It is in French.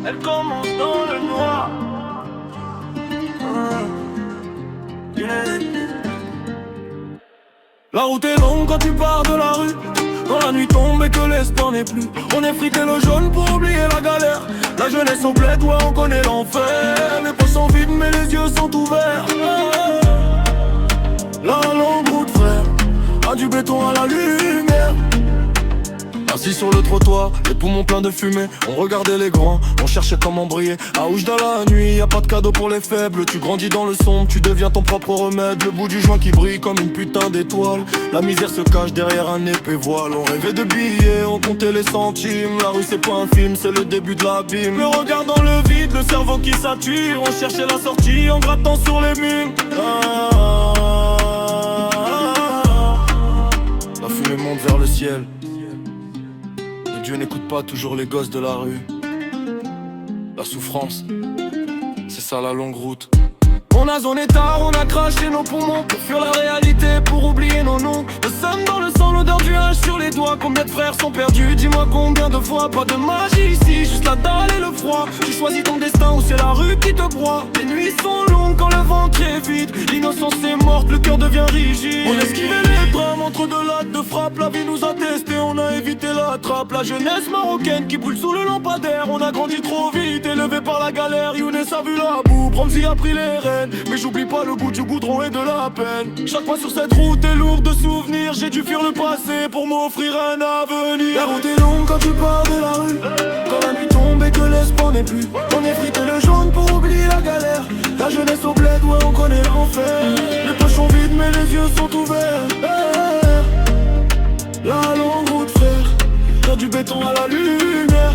Elle commence dans le noir. Yeah. La route est longue quand tu pars de la rue. Quand la nuit tombe et que l'espoir n'est plus, on est frité le jaune pour oublier la galère. La jeunesse au bled, ouais on connaît l'enfer. Les poches sont vides mais les yeux sont ouverts. La longue route frère, a du béton à la lumière. Assis sur le trottoir, les poumons pleins de fumée. On regardait les grands, on cherchait comment briller. À Ouj dans la nuit, y a pas de cadeau pour les faibles. Tu grandis dans le sombre, tu deviens ton propre remède. Le bout du joint qui brille comme une putain d'étoile. La misère se cache derrière un épais voile. On rêvait de billets, on comptait les centimes. La rue c'est pas un film, c'est le début de l'abîme. Le regard dans le vide, le cerveau qui sature. On cherchait la sortie en grattant sur les murs. La fumée monte vers le ciel. Dieu n'écoute pas toujours les gosses de la rue. La souffrance, c'est ça la longue route. On a zoné tard, on a craché nos poumons pour fuir la réalité, pour oublier nos noms. Le seum dans le sang, l'odeur du H sur les doigts. Combien de frères sont perdus, dis-moi combien de fois. Pas de magie ici, juste la dalle et le froid. Tu choisis ton destin ou c'est la rue qui te broie. Les nuits sont longues quand le ventre est vide. L'innocence est morte, le cœur devient rigide. On esquivait les drames entre deux lattes de frappe. La vie nous a testés, on a évité la trappe. La jeunesse marocaine qui brûle sous le lampadaire. On a grandi trop vite, élevé par la galère. Younes a vu la boue, Bromzy a pris les rênes. Mais j'oublie pas le goût du goudron et de la peine. Chaque fois sur cette route est lourde de souvenirs. J'ai dû fuir le passé pour m'offrir un avenir. La route est longue quand tu pars de la rue. Quand la nuit tombe et que l'espoir n'est plus, on est frité le jaune pour oublier la galère. La jeunesse au bled, ouais on connaît l'enfer. Les poches sont vides mais les yeux sont ouverts. La longue route frère, faire du béton à la lumière.